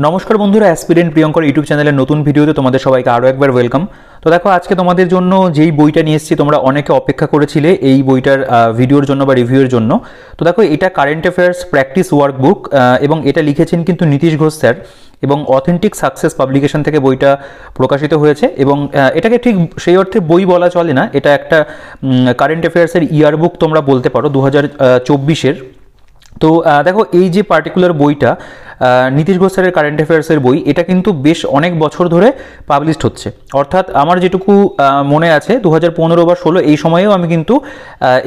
নমস্কার বন্ধুরা, aspirant Priyankar YouTube চ্যানেলের নতুন ভিডিওতে তোমাদের সবাইকে আরও একবার ওয়েলকাম। তো দেখো, আজকে তোমাদের জন্য যেই বইটা নিয়ে এসেছি তোমরা অনেকে অপেক্ষা করেছিলে এই বইটার ভিডিওর জন্য বা রিভিউয়ের জন্য। তো দেখো, এটা কারেন্ট অ্যাফেয়ার্স প্র্যাকটিস ওয়ার্কবুক এবং এটা লিখেছেন কিন্তু নীতিশ ঘোষ স্যার, এবং অথেন্টিক সাকসেস পাবলিকেশন থেকে বইটা প্রকাশিত হয়েছে। এবং এটাকে ঠিক সেই অর্থে বই বলা চলে না, এটা একটা কারেন্ট অ্যাফেয়ার্সের ইয়ারবুক তোমরা বলতে পারো 2024-এর। তো দেখো, এই যে পার্টিকুলার বইটা নীতিশ ঘোষ স্যারের কারেন্ট অ্যাফেয়ার্সের বই, এটা কিন্তু বেশ অনেক বছর ধরে পাবলিশড হচ্ছে। অর্থাৎ আমার যেটুকু মনে আছে 2015 বা 16 এই সময়েও আমি কিন্তু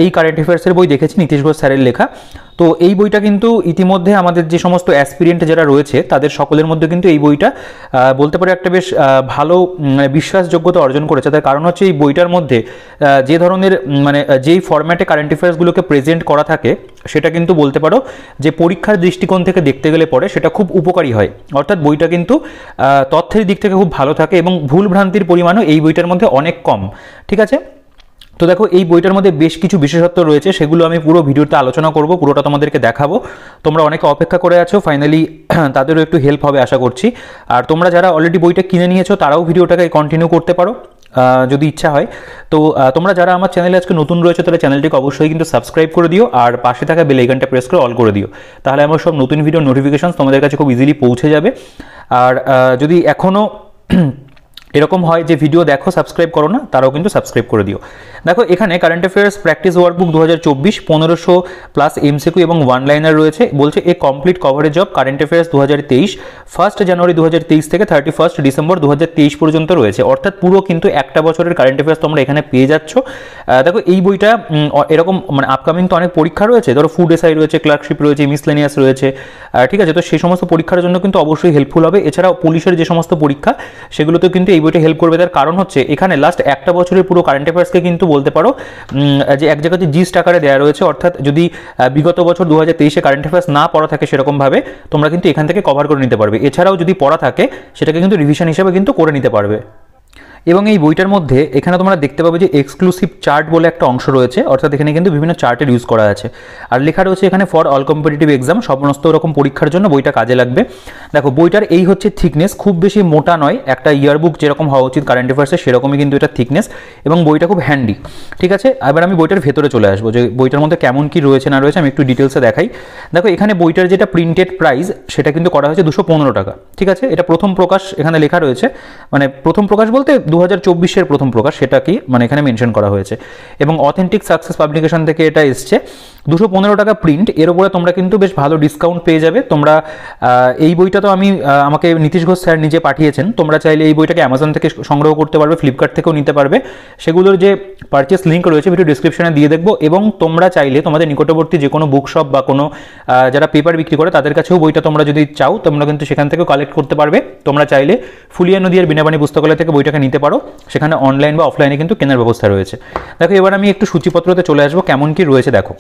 এই কারেন্ট অ্যাফেয়ার্সের বই দেখেছি নীতিশ ঘোষ স্যারের লেখা। তো এই বইটা কিন্তু ইতিমধ্যে আমাদের যে সমস্ত অ্যাসপিরিয়েন্ট যারা রয়েছে তাদের সকলের মধ্যে কিন্তু এই বইটা বলতে পারে একটা বেশ ভালো বিশ্বাসযোগ্যতা অর্জন করেছে। তার কারণ হচ্ছে এই বইটার মধ্যে যে ধরনের যেই ফরম্যাটে কারেন্ট অ্যাফেয়ার্সগুলোকে প্রেজেন্ট করা থাকে সেটা কিন্তু বলতে পারো যে পরীক্ষার দৃষ্টিকোণ থেকে দেখতে গেলে পরে সেটা খুব উপকারী হয়। অর্থাৎ বইটা কিন্তু তথ্যের দিক থেকে খুব ভালো থাকে এবং ভুলভ্রান্তির পরিমাণও এই বইটার মধ্যে অনেক কম। ঠিক আছে, তো দেখো, এই বইটার মধ্যে বেশ কিছু বিশেষত্ব রয়েছে, সেগুলো আমি পুরো ভিডিওতে আলোচনা করব, পুরোটা তোমাদেরকে দেখাবো। তোমরা অনেকে অপেক্ষা করে আছো, ফাইনালি তাদেরও একটু হেল্প হবে আশা করছি। আর তোমরা যারা অলরেডি বইটা কিনে নিয়েছো তারাও ভিডিওটাকে কন্টিনিউ করতে পারো যদি ইচ্ছা হয়। তো তোমরা যারা আমার চ্যানেলে আজকে নতুন রয়েছে তাহলে চ্যানেলটিকে অবশ্যই কিন্তু সাবস্ক্রাইব করে দিও, আর পাশে থাকা বেল আইকনটা প্রেস করে অল করে দিও, তাহলে আমার সব নতুন ভিডিও নোটিফিকেশন তোমাদের কাছে খুব ইজিলি পৌঁছে যাবে। আর যদি এখনও এরকম হয় যে ভিডিও দেখো সাবস্ক্রাইব করো না, তারাও কিন্তু সাবস্ক্রাইব করে দিও। দেখো, এখানে current affairs practice workbook 2024 1500 plus MCQ এবং ওয়ান লাইনার রয়েছে। বলছে a complete coverage of current affairs 2023 1 January 2023 থেকে 31 ডিসেম্বর 2023 পর্যন্ত রয়েছে। অর্থাৎ পুরো কিন্তু একটা বছরের কারেন্ট অ্যাফেয়ার্স তোমরা এখানে পেয়ে যাচ্ছ। দেখো, এই বইটা এরকম আপকামিং তো অনেক পরীক্ষা রয়েছে, ধরো ফুড এসআই রয়েছে, ক্লার্কশিপ রয়েছে, মিসলেনিয়াস রয়েছে, ঠিক আছে। তো সেই সমস্ত পরীক্ষার জন্য কিন্তু অবশ্যই হেল্পফুল হবে। এছাড়াও পুলিশের যে সমস্ত পরীক্ষা সেগুলোতেও কিন্তু এই বইটা হেল্প করবে। তার কারণ হচ্ছে এখানে লাস্ট একটা বছরের পুরো কারেন্ট অ্যাফেয়ার্সকে কিন্তু বলতে পারো যে এক জায়গাতে জিস্ট আকারে দেওয়া রয়েছে। অর্থাৎ যদি বিগত বছর 2023-এ কারেন্ট অ্যাফেয়ার্স না পড়া থাকে সেরকমভাবে, তোমরা কিন্তু এখান থেকে কভার করে নিতে পারবে। এছাড়াও যদি পড়া থাকে সেটাকে কিন্তু রিভিশন হিসেবে কিন্তু করে নিতে পারবে। এবং এই বইটার মধ্যে এখানে তোমরা দেখতে পাবে যে এক্সক্লুসিভ চার্ট বলে একটা অংশ রয়েছে। অর্থাৎ এখানে কিন্তু বিভিন্ন চার্টের ইউজ করা আছে, আর লেখা রয়েছে এখানে ফর অল কম্পিটিটিভ এক্সাম, সমস্ত রকম পরীক্ষার জন্য বইটা কাজে লাগবে। দেখো, বইটার এই হচ্ছে থিকনেস, খুব বেশি মোটা নয়, একটা ইয়ারবুক যেরকম হওয়া উচিত কারেন্ট অ্যাফেয়ার্সের সেরকমই কিন্তু এটা থিকনেস, এবং বইটা খুব হ্যান্ডি। ঠিক আছে, এবার আমি বইটার ভেতরে চলে আসবো যে বইটার মধ্যে কেমন কি রয়েছে না রয়েছে আমি একটু ডিটেলসে দেখাই। দেখো, এখানে বইটার যেটা প্রিন্টেড প্রাইস সেটা কিন্তু করা হয়েছে 215 টাকা। ঠিক আছে, এটা প্রথম প্রকাশ এখানে লেখা রয়েছে, প্রথম প্রকাশ বলতে 2024-এর প্রথম প্রকাশ, সেটা কি এখানে মেনশন করা হয়েছে। এবং অথেন্টিক সাকসেস পাবলিকেশন থেকে এটা এসছে, 215 টাকা প্রিন্ট। এর উপরে তোমরা কিন্তু বেশ ভালো ডিসকাউন্ট পেয়ে যাবে। তোমরা এই বইটা তো আমাকে নীতিশ ঘোষ স্যার নিজে পাঠিয়েছেন, তোমরা চাইলে এই বইটাকে অ্যামাজন থেকে সংগ্রহ করতে পারবে, ফ্লিপকার্ট থেকেও নিতে পারবে। সেগুলোর যে পারচেস লিঙ্ক রয়েছে ভিডিও ডিসক্রিপশনে দিয়ে দেখবো। এবং তোমরা চাইলে তোমাদের নিকটবর্তী যে কোনো বুক শপ বা কোনো যারা পেপার বিক্রি করে তাদের কাছেও বইটা তোমরা যদি চাও তোমরা কিন্তু সেখান থেকেও কালেক্ট করতে পারবে। তোমরা চাইলে ফুলিয়া নদী আর বিনাপানি পুস্তকালয় থেকে বইটাকে নিতে পারো, সেখানে অনলাইন বা অফলাইনে কিন্তু কেনার ব্যবস্থা রয়েছে। দেখো, এবার আমি একটু সূচিপত্রতে চলে আসবো কেমন কি রয়েছে। দেখো,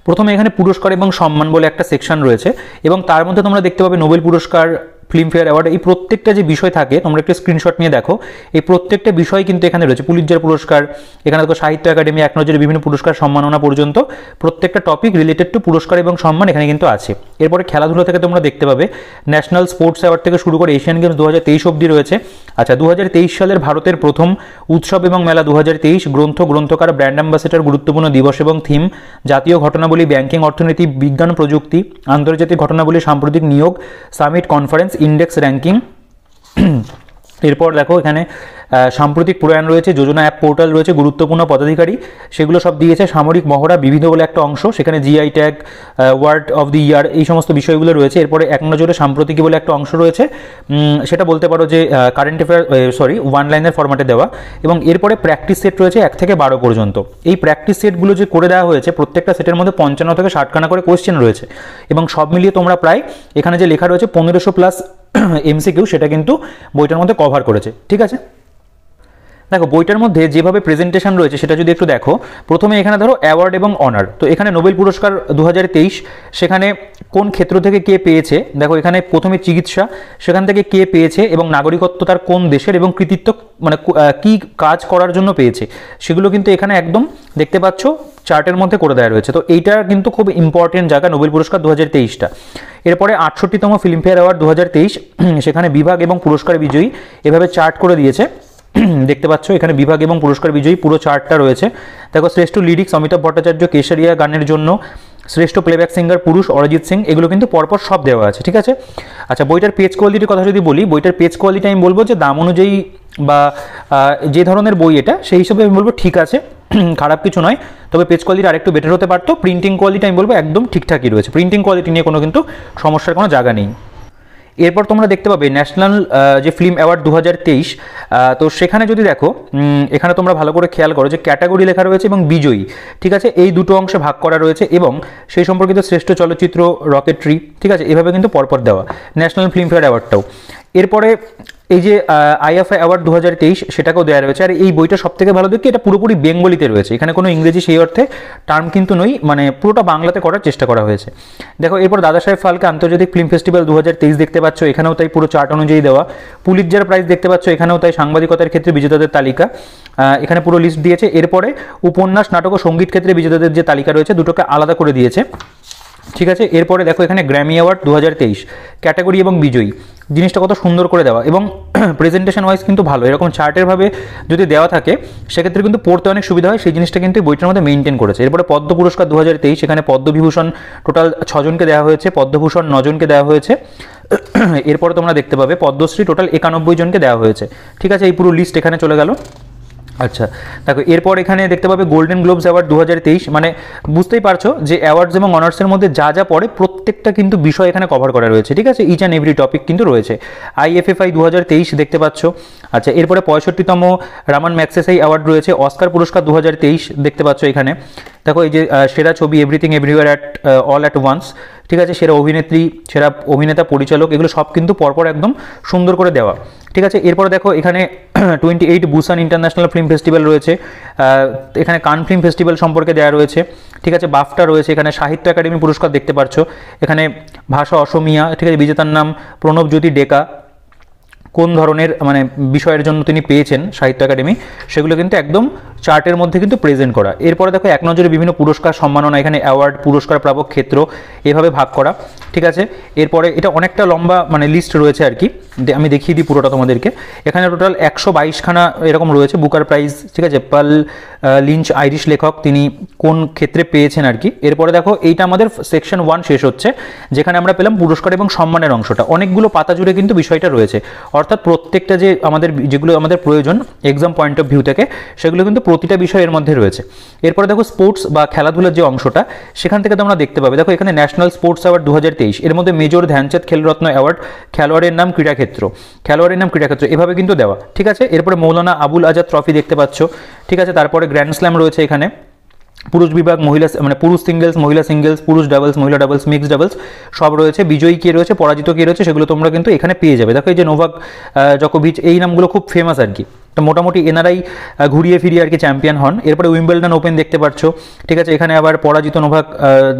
প্রথমে এখানে পুরস্কার এবং সম্মান বলে একটা সেকশন রয়েছে, এবং তার মধ্যে তোমরা দেখতে পাবে নোবেল পুরস্কার, ফিল্মফেয়ার অ্যাওয়ার্ড, এই প্রত্যেকটা যে বিষয় থাকে তোমরা একটা স্ক্রিনশট নিয়ে দেখো, এই প্রত্যেকটা বিষয় কিন্তু এখানে রয়েছে। পুলিৎজার পুরস্কার, এখানে দেখো সাহিত্য একাডেমি, এক নজরে বিভিন্ন পুরস্কার সম্মাননা পর্যন্ত প্রত্যেকটা টপিক রিলেটেড টু পুরস্কার এবং সম্মান এখানে কিন্তু আছে। এরপরে খেলাধুলা থেকে তোমরা দেখতে পাবে ন্যাশনাল স্পোর্টস অ্যাওয়ার্ড থেকে শুরু করে এশিয়ান গেমস 2023 অবধি রয়েছে। আচ্ছা, 2023 সালের ভারতের প্রথম উৎসব এবং মেলা 2023, গ্রন্থকার, ব্র্যান্ড অ্যাম্বাসেডর, গুরুত্বপূর্ণ দিবস এবং থিম, জাতীয় ঘটনাবলী, ব্যাংকিং, অর্থনীতি, বিজ্ঞান, প্রযুক্তি, আন্তর্জাতিক ঘটনাবলী, সাম্প্রতিক নিয়োগ, সামিট, কনফারেন্স, ইন্ডেক্স, র্যাঙ্কিং। এরপর দেখো, এখানে সাম্প্রতিক প্রয়াণ রয়েছে, যোজনা অ্যাপ পোর্টাল রয়েছে, গুরুত্বপূর্ণ পদাধিকারী সেগুলো সব দিয়েছে, সামরিক মহড়া, বিবিধ বলে একটা অংশ, সেখানে GI tag, word of the year, এই সমস্ত বিষয়গুলো রয়েছে। এরপরে এক নজরে সাম্প্রতিকী বলে একটা অংশ রয়েছে, সেটা বলতে পারো যে কারেন্ট অ্যাফেয়ার ওয়ান লাইনের ফরম্যাটে দেওয়া। এবং এরপরে প্র্যাকটিস সেট রয়েছে 1 থেকে 12 পর্যন্ত। এই প্র্যাকটিস সেটগুলো যে করে দেওয়া হয়েছে প্রত্যেকটা সেটের মধ্যে 55 থেকে 60 খানা করে কোয়েশ্চেন রয়েছে, এবং সব মিলিয়ে তোমরা প্রায় এখানে যে লেখা রয়েছে 1500 প্লাস এমসিকিউ সেটা কিন্তু বইটার মধ্যে কভার করেছে। ঠিক আছে, দেখো, বইটার মধ্যে যেভাবে প্রেজেন্টেশন রয়েছে সেটা যদি একটু দেখো, প্রথমে এখানে ধরো অ্যাওয়ার্ড এবং অনার। তো এখানে নোবেল পুরস্কার 2023 সেখানে কোন ক্ষেত্র থেকে কে পেয়েছে, দেখো এখানে প্রথমে চিকিৎসা, সেখান থেকে কে পেয়েছে, এবং নাগরিকত্ব তার কোন দেশের, এবং কৃতিত্ব কি কাজ করার জন্য পেয়েছে সেগুলো কিন্তু এখানে একদম দেখতে পাচ্ছ চার্টের মধ্যে করে দেওয়া রয়েছে। তো এইটা কিন্তু খুব ইম্পর্টেন্ট জায়গা নোবেল পুরস্কার 2023টা। এরপরে 68তম ফিল্মফেয়ার অ্যাওয়ার্ড 2023, সেখানে বিভাগ এবং পুরস্কার বিজয়ী এভাবে চার্ট করে দিয়েছে। দেখতে পাচ্ছ এখানে বিভাগ এবং পুরস্কার বিজয়ী পুরো চার্টটা রয়েছে। দেখো, শ্রেষ্ঠ লিরিক্স অমিতাভ ভট্টাচার্য কেশরিয়া গানের জন্য, শ্রেষ্ঠ প্লেব্যাক সিঙ্গার পুরুষ অরিজিৎ সিং, এগুলো কিন্তু পরপর সব দেওয়া আছে, ঠিক আছে। আচ্ছা, বইটার পেজ কোয়ালিটির কথা যদি বলি, বইটার পেজ কোয়ালিটি আমি বলবো যে দাম অনুযায়ী বা যে ধরনের বই এটা সেই হিসেবে আমি বলবো ঠিক আছে, খারাপ কিছু নয়। তবে পেজ কোয়ালিটি আরেকটু বেটার হতে পারতো। প্রিন্টিং কোয়ালিটি আমি বলবো একদম ঠিকঠাকই রয়েছে, প্রিন্টিং কোয়ালিটি নিয়ে কোনো কিন্তু সমস্যার কোনো জায়গা নেই। এরপর তোমরা দেখতে পাবে ন্যাশনাল যে ফিল্ম অ্যাওয়ার্ড 2023, তো সেখানে যদি দেখো এখানে তোমরা ভালো করে খেয়াল করো যে ক্যাটাগরি লেখা রয়েছে এবং বিজয়ী, ঠিক আছে, এই দুটো অংশে ভাগ করা রয়েছে এবং সেই সম্পর্কিত শ্রেষ্ঠ চলচ্চিত্র রকেট্রি, ঠিক আছে, এভাবে কিন্তু পরপর দেওয়া ন্যাশনাল ফিল্মফেয়ার অ্যাওয়ার্ডটাও। এরপরে এই যে আইএফএ অ্যাওয়ার্ড 2023 সেটাকেও দেওয়া রয়েছে। আর এই বইটা সব থেকে ভালো দেখি এটা পুরোপুরি বেঙ্গলিতে রয়েছে, এখানে কোনো ইংরেজি সেই অর্থে টার্ম কিন্তু নই, মানে পুরোটা বাংলাতে করার চেষ্টা করা হয়েছে। দেখো, এরপর দাদা সাহেব ফালকে আন্তর্জাতিক ফিল্ম ফেস্টিভ্যাল 2023 দেখতে পাচ্ছ, এখানেও তাই পুরো চার্ট অনুযায়ী দেওয়া। পুলিৎজার প্রাইজ দেখতে পাচ্ছ, এখানেও তাই সাংবাদিকতার ক্ষেত্রে বিজেতাদের তালিকা, এখানে পুরো লিস্ট দিয়েছে। এরপরে উপন্যাস, নাটক ও সঙ্গীত ক্ষেত্রে বিজেতাদের যে তালিকা রয়েছে দুটোকে আলাদা করে দিয়েছে, ঠিক আছে। এরপরে দেখো এখানে গ্র্যামি অ্যাওয়ার্ড 2023 ক্যাটাগরি এবং বিজয়ী, জিনিসটা কত সুন্দর করে দেওয়া এবং প্রেজেন্টেশন ওয়াইজ কিন্তু ভালো। এরকম চার্টের ভাবে যদি দেওয়া থাকে সেক্ষেত্রে কিন্তু পড়তে অনেক সুবিধা হয়, সেই জিনিসটা কিন্তু বইটার মধ্যে মেনটেন করেছে। এরপরে পদ্ম পুরস্কার 2023, এখানে পদ্মবিভূষণ টোটাল 6 জনকে দেওয়া হয়েছে, পদ্মভূষণ 9 জনকে দেওয়া হয়েছে। এরপরে তোমরা দেখতে পাবে পদ্মশ্রী টোটাল 91 জনকে দেওয়া হয়েছে, ঠিক আছে। এই পুরো লিস্ট এখানে চলে গেল। আচ্ছা, দেখো এরপর এখানে দেখতে পাবে গোল্ডেন গ্লোবস অ্যাওয়ার্ড 2023, মানে বুঝতেই পারছো যে অ্যাওয়ার্ডস এবং অনার্সের মধ্যে যা যা পড়ে প্রত্যেকটা কিন্তু বিষয় এখানে কভার করা রয়েছে, ঠিক আছে, ইচ অ্যান্ড এভরি টপিক কিন্তু রয়েছে। আইএফএফআই 2023 দেখতে পাচ্ছ। আচ্ছা, এরপরে 65তম রামান ম্যাগসেসে অ্যাওয়ার্ড রয়েছে। অস্কার পুরস্কার 2023 দেখতে পাচ্ছ এখানে। দেখো এই যে সেরা ছবি everything everywhere at all at once, ঠিক আছে, সেরা অভিনেত্রী, সেরা অভিনেতা, পরিচালক, এগুলো সব কিন্তু পরপর একদম সুন্দর করে দেওয়া, ঠিক আছে। এরপরে দেখো এখানে 28 বুসান ইন্টারন্যাশনাল ফিল্ম ফেস্টিভ্যাল রয়েছে, এখানে কান ফিল্ম ফেস্টিভ্যাল সম্পর্কে দেওয়া রয়েছে, ঠিক আছে। বাফটা রয়েছে, এখানে সাহিত্য একাডেমি পুরস্কার দেখতে পাচ্ছ, এখানে ভাষা অসমিয়া, ঠিক আছে, বিজেতার নাম প্রণব জ্যোতি ডেকা, কোন ধরনের মানে বিষয়ের জন্য তিনি পেয়েছেন সাহিত্য একাডেমি, সেগুলো কিন্তু একদম চার্টের মধ্যে কিন্তু প্রেজেন্ট করা। এরপরে দেখো এক নজরে বিভিন্ন পুরস্কার সম্মাননা, এখানে অ্যাওয়ার্ড, পুরস্কার প্রাপক ক্ষেত্র এভাবে ভাগ করা, ঠিক আছে। এরপরে এটা অনেকটা লম্বা মানে লিস্ট রয়েছে আর কি, আমি দেখিয়ে দিই পুরোটা তোমাদেরকে। এখানে টোটাল 122খানা এরকম রয়েছে বুকার প্রাইজ, ঠিক আছে। পাল লিঞ্চ আইরিশ লেখক, তিনি কোন ক্ষেত্রে পেয়েছেন আর কি। এরপরে দেখো এইটা আমাদের সেকশন 1 শেষ হচ্ছে, যেখানে আমরা পেলাম পুরস্কার এবং সম্মানের অংশটা। অনেকগুলো পাতা জুড়ে কিন্তু বিষয়টা রয়েছে, অর্থাৎ প্রত্যেকটা যে যেগুলো আমাদের প্রয়োজন এক্সাম পয়েন্ট অফ ভিউ থেকে, সেগুলো কিন্তু প্রতিটা বিষয় এর মধ্যে রয়েছে। এরপরে দেখো স্পোর্টস বা খেলাধুলার যে অংশটা, সেখান থেকে তোমরা দেখতে পাবে। দেখো এখানে ন্যাশনাল স্পোর্টস অ্যাওয়ার্ড 2023, এর মধ্যে মেজর ধ্যানচাঁদ খেলরত্ন অ্যাওয়ার্ড, খেলোয়াড়ের নাম ক্রীড়াক্ষেত্র, এভাবে কিন্তু দেওয়া, ঠিক আছে। এরপরে মৌলানা আবুল আজাদ ট্রফি দেখতে পাচ্ছ, ঠিক আছে। তারপরে গ্র্যান্ড স্ল্যাম রয়েছে এখানে, পুরুষ বিভাগ, মহিলা মানে পুরুষ সিঙ্গেলস, মহিলা সিঙ্গেলস, পুরুষ ডাবলস, মহিলা ডাবলস, মিক্সড ডাবলস সব রয়েছে। বিজয়ী কে রয়েছে, পরাজিত কে রয়েছে, সেগুলো তোমরা কিন্তু এখানে পেয়ে যাবে। দেখো এই যে নোভাক জকোভিচ, এই নামগুলো খুব ফেমাস আর কি, তো মোটামুটি এনারাই ঘুরিয়ে ফিরিয়ে আর কি চ্যাম্পিয়ন হন। এরপরে উইম্বলডন ওপেন দেখতে পাচ্ছ, ঠিক আছে, এখানে আবার পরাজিত নোভাক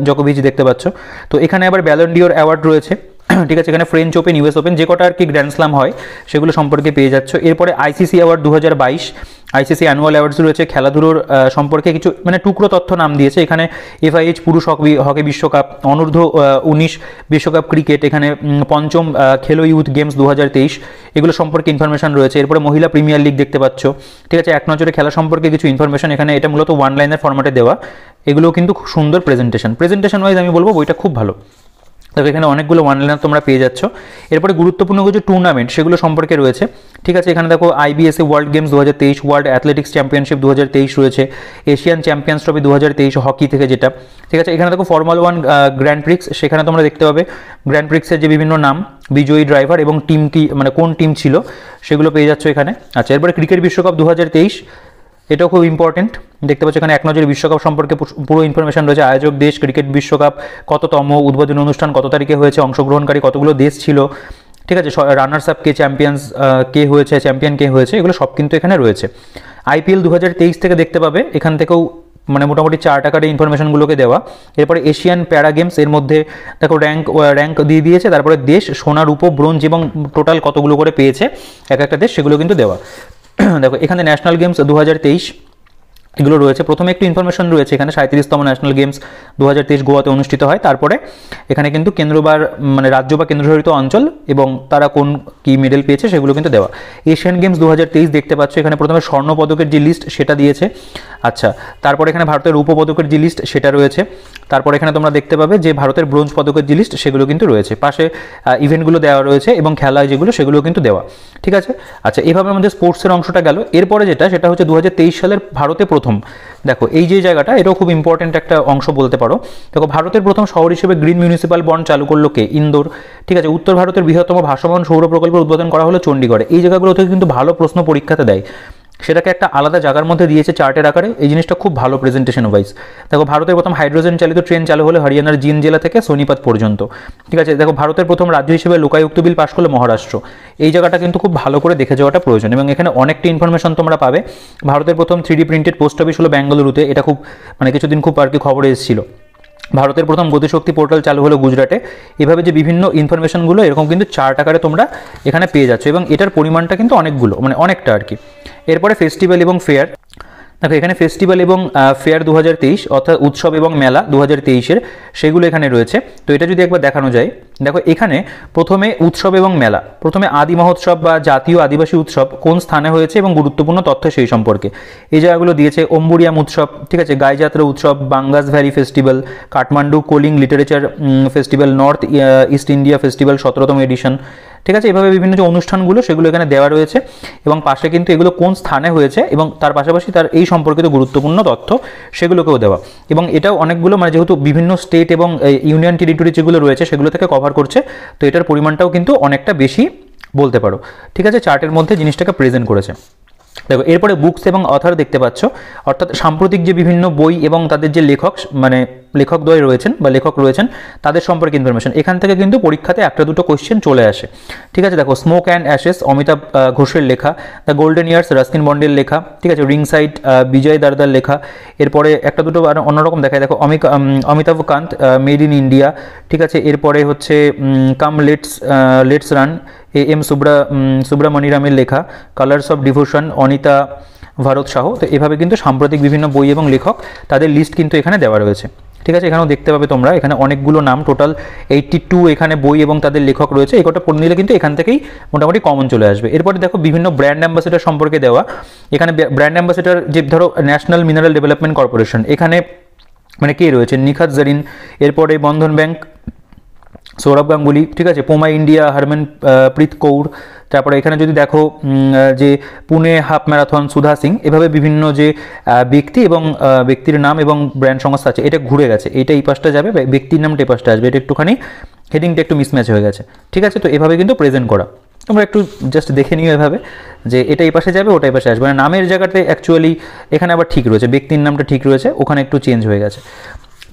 জকোভিচ দেখতে পাচ্ছ। তো এখানে আবার ব্যালন ডিওর অ্যাওয়ার্ড রয়েছে, ঠিক আছে। এখানে ফ্রেঞ্চ ওপেন, ইউএস ওপেন, যে কটা আর কি গ্র্যান্ড স্ল্যাম হয় সেগুলো সম্পর্কে পেয়ে যাচ্ছ। এরপরে ICC award 2022, ICC annual awards রয়েছে। খেলাধুলোর সম্পর্কে কিছু মানে টুকরো তথ্য নাম দিয়েছে এখানে, এফআইএইচ পুরুষ হকি বিশ্বকাপ, অনূর্ধ্ব 19 বিশ্বকাপ ক্রিকেট, এখানে পঞ্চম খেলো ইউথ গেমস 2023, এগুলো সম্পর্কে ইনফরমেশন রয়েছে। এরপরে মহিলা প্রিমিয়ার লিগ দেখতে পাচ্ছ, ঠিক আছে। এক নজরে খেলা সম্পর্কে কিছু ইনফরমেশন এখানে, এটা মূলত ওয়ান লাইনের ফরম্যাটে দেওয়া, এগুলো কিন্তু খুব সুন্দর প্রেজেন্টেশন ওয়াইজ আমি বলবো বইটা খুব ভালো। দেখো এখানে অনেকগুলো ওয়ান লাইনার তোমরা পেয়ে যাচ্ছ। এরপরে গুরুত্বপূর্ণ কিছু টুর্নামেন্ট সেগুলো সম্পর্কে রয়েছে, ঠিক আছে। এখানে দেখো IBSA world games 2023, world athletics championship 2023 রয়েছে, এশিয়ান চ্যাম্পিয়ন্স ট্রফি 2023 হকি থেকে যেটা, ঠিক আছে। এখানে দেখো ফর্মুলা 1 গ্র্যান্ড প্রিক্স, সেখানে তোমরা দেখতে পাবে গ্র্যান্ড প্রিক্সের যে বিভিন্ন নাম, বিজয়ী ড্রাইভার এবং টিম কি মানে কোন টিম ছিল সেগুলো পেয়ে যাচ্ছ এখানে। আচ্ছা, এরপরে ক্রিকেট বিশ্বকাপ 2023, এটাও খুব ইম্পর্টেন্ট, দেখতে পাচ্ছ এখানে এক নজরে বিশ্বকাপ সম্পর্কে পুরো ইনফরমেশন রয়েছে। আয়োজক দেশ, ক্রিকেট বিশ্বকাপ কততম, উদ্বোধনী অনুষ্ঠান কত তারিখে হয়েছে, অংশগ্রহণকারী কতগুলো দেশ ছিল, ঠিক আছে, রানার্স আপ কে, চ্যাম্পিয়ন কে হয়েছে, এগুলো সব কিন্তু এখানে রয়েছে। আইপিএল 2023 থেকে দেখতে পাবে, এখান থেকেও মানে মোটামুটি 4 টাকার ইনফরমেশনগুলোকে দেওয়া। এরপরে এশিয়ান প্যারা গেমস, এর মধ্যে দেখো র্যাঙ্ক দিয়ে দিয়েছে, তারপরে দেশ, সোনা, রূপো, ব্রোঞ্জ এবং টোটাল কতগুলো করে পেয়েছে এক একটা দেশ, সেগুলো কিন্তু দেওয়া। দেখো এখানে ন্যাশনাল গেমস 2023, এগুলো রয়েছে। প্রথমে একটু ইনফরমেশন রয়েছে এখানে 37তম ন্যাশনাল গেমস 2023 গোয়াতে অনুষ্ঠিত হয়। তারপরে এখানে কিন্তু কেন্দ্রবার মানে রাজ্য বা কেন্দ্রশাসিত অঞ্চল এবং তারা কোন কি মেডেল পেয়েছে সেগুলো কিন্তু দেওয়া। এশিয়ান গেমস 2023 দেখতে পাচ্ছ, এখানে প্রথমে স্বর্ণ পদকের যে লিস্ট সেটা দিয়েছে। আচ্ছা, তারপরে এখানে ভারতের রৌপ্য পদকের যে লিস্ট সেটা রয়েছে। তারপরে এখানে তোমরা দেখতে পাবে যে ভারতের ব্রোঞ্জ পদকের যে লিস্ট সেগুলো কিন্তু রয়েছে। পাশে ইভেন্টগুলো দেওয়া রয়েছে এবং খেলায় যেগুলো সেগুলো কিন্তু দেওয়া। ঠিক আছে। আচ্ছা, এভাবে আমাদের স্পোর্টসের অংশটা গেল। এরপরে সেটা হচ্ছে 2023 সালের ভারতে প্রথম, দেখো এই যে জায়গাটা, এটাও খুব ইম্পর্টেন্ট একটা অংশ বলতে পারো। দেখো ভারতের প্রথম শহর হিসেবে গ্রিন মিউনিসিপ্যাল বন্ড চালু করলো কে? ইন্দোর। ঠিক আছে। উত্তর ভারতের বৃহত্তম ভাসমান সৌর প্রকল্পের উদ্বোধন করা হলো চণ্ডীগড়ে। এই জায়গাগুলো থেকে কিন্তু ভালো প্রশ্ন পরীক্ষাতে দেয়, সেটাকে একটা আলাদা জায়গার মধ্যে দিয়েছে চার্টের আকারে। এই জিনিসটা খুব ভালো প্রেজেন্টেশন ওয়াইজ। দেখো ভারতের প্রথম হাইড্রোজেন চালিত ট্রেন চালু হলো হরিয়ানার জিন্দ জেলা থেকে সোনিপত পর্যন্ত। ঠিক আছে। দেখো ভারতের প্রথম রাজ্য হিসেবে লোকায়ুক্ত বিল পাশ করলো মহারাষ্ট্র। এই জায়গাটা কিন্তু খুব ভালো করে দেখে যাওয়াটা প্রয়োজন এবং এখানে অনেকটা ইনফরমেশন তোমরা পাবে। ভারতের প্রথম 3D প্রিন্টেড পোস্ট অফিস হলো বেঙ্গালুরুতে। এটা খুব মানে কিছুদিন খুব আর কি খবরে এসেছিল। ভারতের প্রথম গতিশক্তি পোর্টাল চালু হলো গুজরাটে। এভাবে যে বিভিন্ন ইনফরমেশনগুলো এরকম কিন্তু চার্ট আকারে তোমরা এখানে পেয়ে যাচ্ছ এবং এটার পরিমাণটা কিন্তু অনেকগুলো, মানে অনেকটা আর কি। এরপরে ফেস্টিভ্যাল এবং ফেয়ার। দেখো এখানে ফেস্টিভ্যাল এবং ফেয়ার 2023 অর্থাৎ উৎসব এবং মেলা 2023-এর সেগুলো এখানে রয়েছে। তো এটা যদি একবার দেখানো যায়, দেখো এখানে প্রথমে উৎসব এবং মেলা, প্রথমে আদি মহোৎসব বা জাতীয় আদিবাসী উৎসব কোন স্থানে হয়েছে এবং গুরুত্বপূর্ণ তথ্য সেই সম্পর্কে এই জায়গাগুলো দিয়েছে। অম্বুরিয়াম উৎসব, ঠিক আছে, গাইযাত্রা উৎসব, বাঙ্গাস ভ্যালি ফেস্টিভ্যাল, কাঠমান্ডু কোলিং literature festival, north east India festival 17তম এডিশন। ঠিক আছে। এভাবে বিভিন্ন যে অনুষ্ঠানগুলো সেগুলো এখানে দেওয়া রয়েছে এবং পাশে কিন্তু এগুলো কোন স্থানে হয়েছে এবং তার পাশাপাশি তার এই সম্পর্কিত গুরুত্বপূর্ণ তথ্য সেগুলোকেও দেওয়া। এবং এটাও অনেকগুলো মানে যেহেতু বিভিন্ন স্টেট এবং ইউনিয়ন টেরিটরি যেগুলো রয়েছে সেগুলো থেকে কভার করছে, তো এটার পরিমাণটাও কিন্তু অনেকটা বেশি বলতে পারো। ঠিক আছে। চার্টের মধ্যে জিনিসটাকে প্রেজেন্ট করেছে। দেখো এরপরে বুকস এবং অথার দেখতে পাচ্ছ, অর্থাৎ সাম্প্রতিক যে বিভিন্ন বই এবং তাদের যে লেখক মানে লেখকদ্বয় রয়েছেন বা লেখক রয়েছেন তাদের সম্পর্কে ইনফরমেশন। এখান থেকে কিন্তু পরীক্ষাতে একটা দুটো কোয়েশ্চেন চলে আসে। ঠিক আছে। দেখো স্মোক অ্যান্ড অ্যাশেস অমিতাভ ঘোষের লেখা, দ্য গোল্ডেন ইয়ার্স রাস্কিন বন্ডের লেখা। ঠিক আছে। রিং সাইড বিজয় দারদার লেখা। এরপরে একটা দুটো অন্যরকম দেখায়, দেখো Amitabh Kant made in India. ঠিক আছে। এরপরে হচ্ছে কাম লেটস রান এম সুব্রামণিরামের লেখা, colours of devotion Anita Bharat Shah. তো এভাবে কিন্তু সাম্প্রতিক বিভিন্ন বই এবং লেখক তাদের লিস্ট কিন্তু এখানে দেওয়া রয়েছে। ঠিক আছে। এখানেও দেখতে পাবে তোমরা, এখানে অনেকগুলো নাম, টোটাল 82 এখানে বই এবং তাদের লেখক রয়েছে। এই কটা পড়ে নিলে কিন্তু এখান থেকেই মোটামুটি কমন চলে আসবে। এরপরে দেখো বিভিন্ন ব্র্যান্ড অ্যাম্বাসেডর সম্পর্কে দেওয়া। এখানে ব্র্যান্ড অ্যাম্বাসেডর যে ধরো ন্যাশনাল মিনারেল ডেভেলপমেন্ট কর্পোরেশন, এখানে মানে কে রয়েছে? নিখাত জারিন। এরপরে বন্ধন ব্যাংক সৌরভ গাঙ্গুলি। ঠিক আছে। পোমা ইন্ডিয়া হরমনপ্রীত কৌর। তারপরে এখানে যদি দেখো যে পুনে হাফ ম্যারাথন সুধা সিং। এভাবে বিভিন্ন যে ব্যক্তি এবং ব্যক্তির নাম এবং ব্র্যান্ড সংস্থা আছে, এটা ঘুরে গেছে, এটা এই পাশটা যাবে, ব্যক্তির নামটা এই পাশটা আসবে, এটা একটুখানি হেডিংটা একটু মিসম্যাচ হয়ে গেছে। ঠিক আছে। তো এভাবে কিন্তু প্রেজেন্ট করা, তোমরা একটু জাস্ট দেখে নিও এভাবে যে এটা এই পাশে যাবে ওটা এই পাশে আসবে। মানে নামের জায়গাতে অ্যাকচুয়ালি এখানে আবার ঠিক রয়েছে, ব্যক্তির নামটা ঠিক রয়েছে, ওখানে একটু চেঞ্জ হয়ে গেছে।